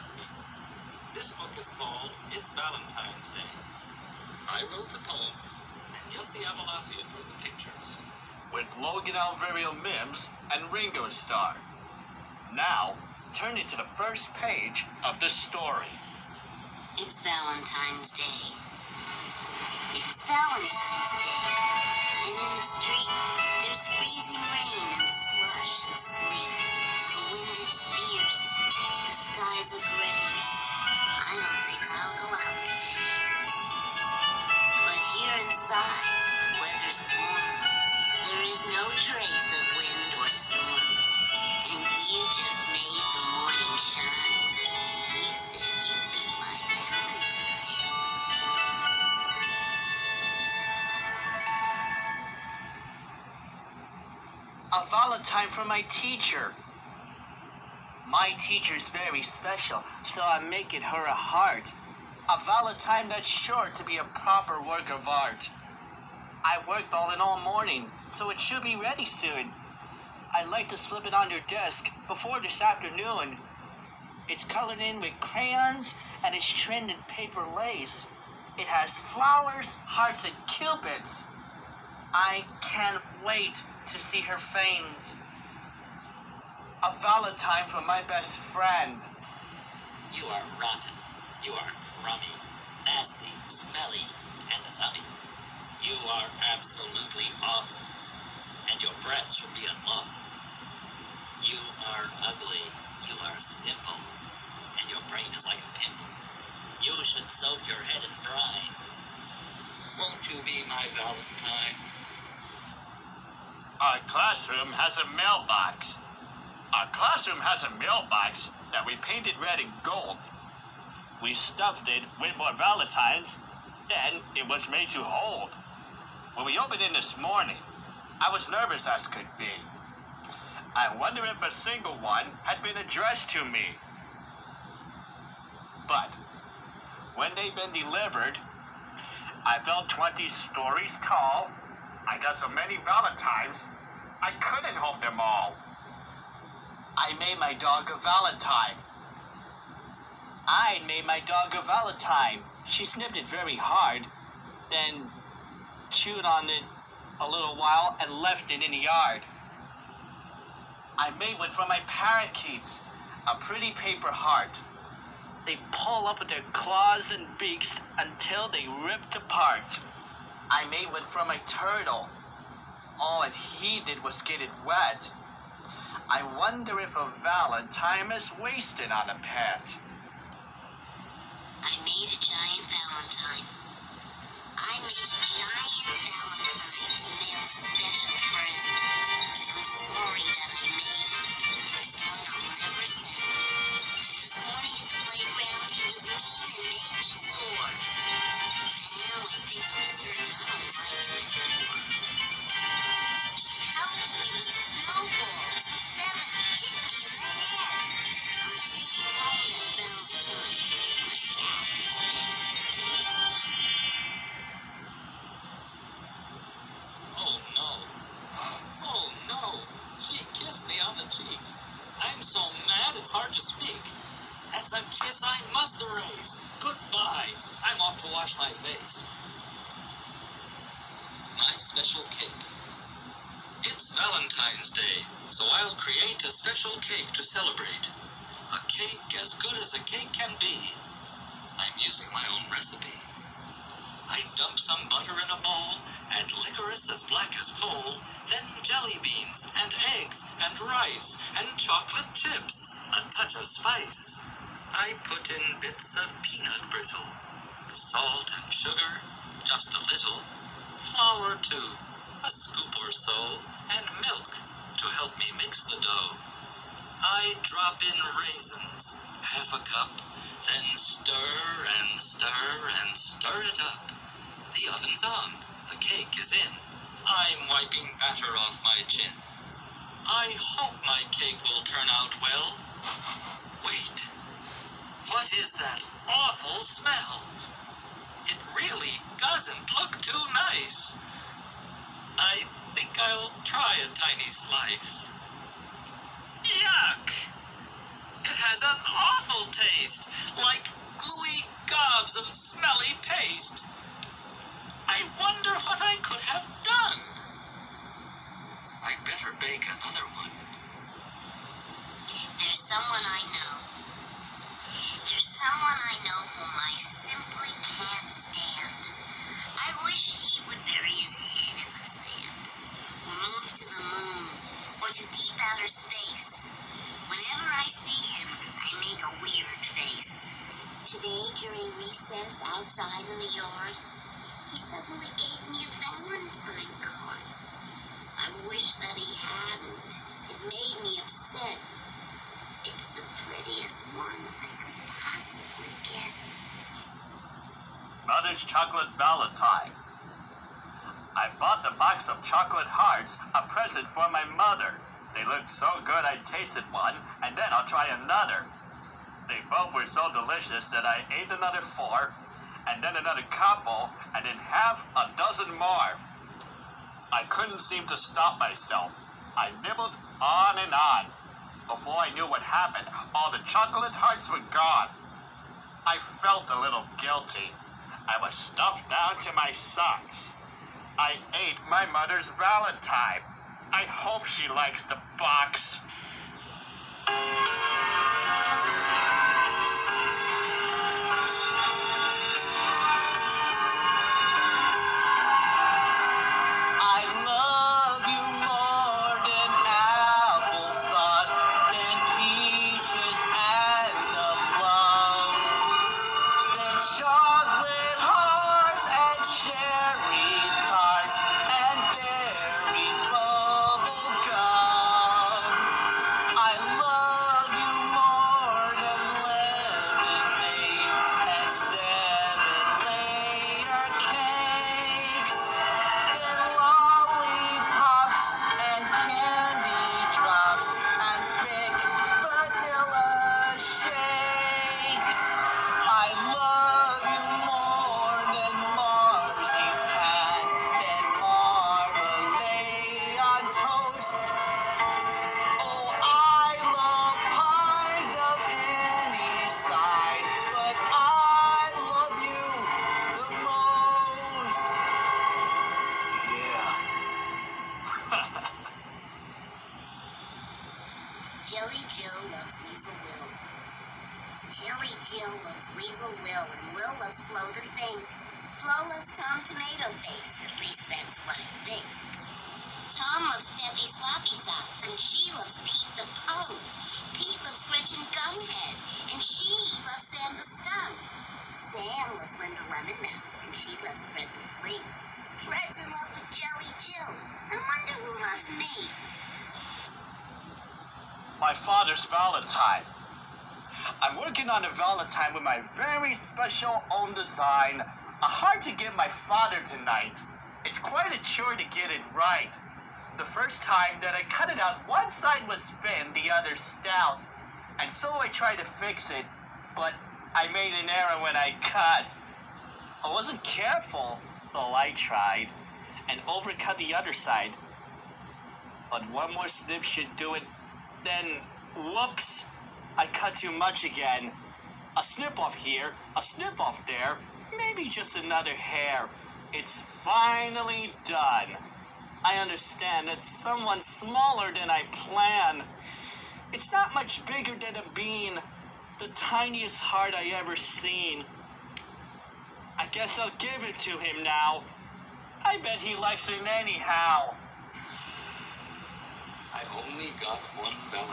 Prelutsky. This book is called It's Valentine's Day. I wrote the poem, and Yossi Abolafia drew the pictures. With Logan, Alverio, Mims, and Ringo Starr. Now, turn it to the first page of the story. It's Valentine's Day. It's Valentine's Day. And in the street, there's freezing rain and slush and sleet. The wind is fierce. The skies are gray. I don't think I'll go out today. But here inside, the weather's warm. There is no trace of wind or storm. And you just made the morning shine. You said you'd be my Valentine. A Valentine from my teacher. My teacher's very special, so I'm making her a heart. A Valentine that's sure to be a proper work of art. I worked all morning, so it should be ready soon. I'd like to slip it on your desk before this afternoon. It's colored in with crayons and it's trimmed in paper lace. It has flowers, hearts, and cupids. I can't wait to see her fangs. A Valentine from my best friend. You are rotten. You are crummy, nasty, smelly, and a nummy. You are absolutely awful, and your breath should be unlawful. You are ugly, you are simple, and your brain is like a pimple. You should soak your head in brine. Won't you be my Valentine? Our classroom has a mailbox. Our classroom has a mailbox that we painted red and gold. We stuffed it with more Valentines, then it was made to hold. When we opened it this morning, I was nervous as could be. I wonder if a single one had been addressed to me. But when they'd been delivered, I felt 20 stories tall. I got so many Valentines, I couldn't hold them all. I made my dog a Valentine. I made my dog a Valentine. She sniffed it very hard, then chewed on it a little while and left it in the yard. I made one for my parakeets, a pretty paper heart. They pull up with their claws and beaks until they ripped apart. I made one for my turtle. All and he did was get it wet. I wonder if a Valentine is wasted on a pet. I made a giant Valentine. I made a giant Valentine to mail a special friend. I'm sorry that I made it. There's one I'll never send. This morning at the playground, he was mean and made me sore. And now I think I'm certain I don't like him anymore. He pelted me with snowballs. He hit me in the head. I'm taking home that Valentine. Oh no, she kissed me on the cheek. I'm so mad it's hard to speak. That's a kiss I must erase. Goodbye, I'm off to wash my face. My special cake. It's Valentine's Day, so I'll create a special cake to celebrate. A cake as good as a cake can be. I'm using my own recipe. I dump some butter in a bowl, add licorice as black as coal, then jelly beans and eggs and rice and chocolate chips, a touch of spice. I put in bits of peanut brittle, salt and sugar, just a little, flour too, a scoop or so, and milk to help me mix the dough. I drop in raisins, half a cup, then stir and stir and stir it up. The oven's on. The cake is in. I'm wiping batter off my chin. I hope my cake will turn out well. Wait. What is that awful smell? It really doesn't look too nice. I think I'll try a tiny slice. Yuck! It has an awful taste. chocolate Valentine. I bought the box of chocolate hearts, a present for my mother. They looked so good I tasted one, and then I'll try another. They both were so delicious that I ate another 4, and then another couple, and then half a dozen more. I couldn't seem to stop myself. I nibbled on and on. Before I knew what happened, all the chocolate hearts were gone. I felt a little guilty. I was stuffed down to my socks. I ate my mother's Valentine. I hope she likes the box. I love you more than applesauce, than peaches and a plum, than chocolate hearts and cherry tarts and berry bubble gum. I love you more than lemonade and 7-layer cakes, than lollipops and candy drops and fake vanilla shakes. I love you more than marzipan, than marmalade on toast. Oh, I love pies of any size, but I love you the most. Yeah. Jelly Jill loves Weasel Will. Jelly Jill loves Weasel Will, and Will loves Flo the Thing. Flo loves Tom Tomato Face, at least that's what I think. Tom loves Steffi Sloppy Socks, and she loves Pete the Pug. Pete loves Gretchen Gumhead, and she loves Sam the Skunk. Sam loves Linda Lemonmouth, and she loves Fred the Flea. Fred's in love with Jelly Jill. I wonder who loves me. My father's Valentine. I'm working on a Valentine with my very special own design. Hard to get my father tonight. It's quite a chore to get it right. The first time that I cut it out, one side was thin, the other stout. And so I tried to fix it, but I made an error when I cut. I wasn't careful, though I tried, and overcut the other side. But one more snip should do it. Then, whoops, I cut too much again. A snip off here, a snip off there, maybe just another hair. It's finally done. I understand it's somewhat smaller than I planned. It's not much bigger than a bean, the tiniest heart I ever seen. I guess I'll give it to him now. I bet he likes it anyhow. I only got one Valentine.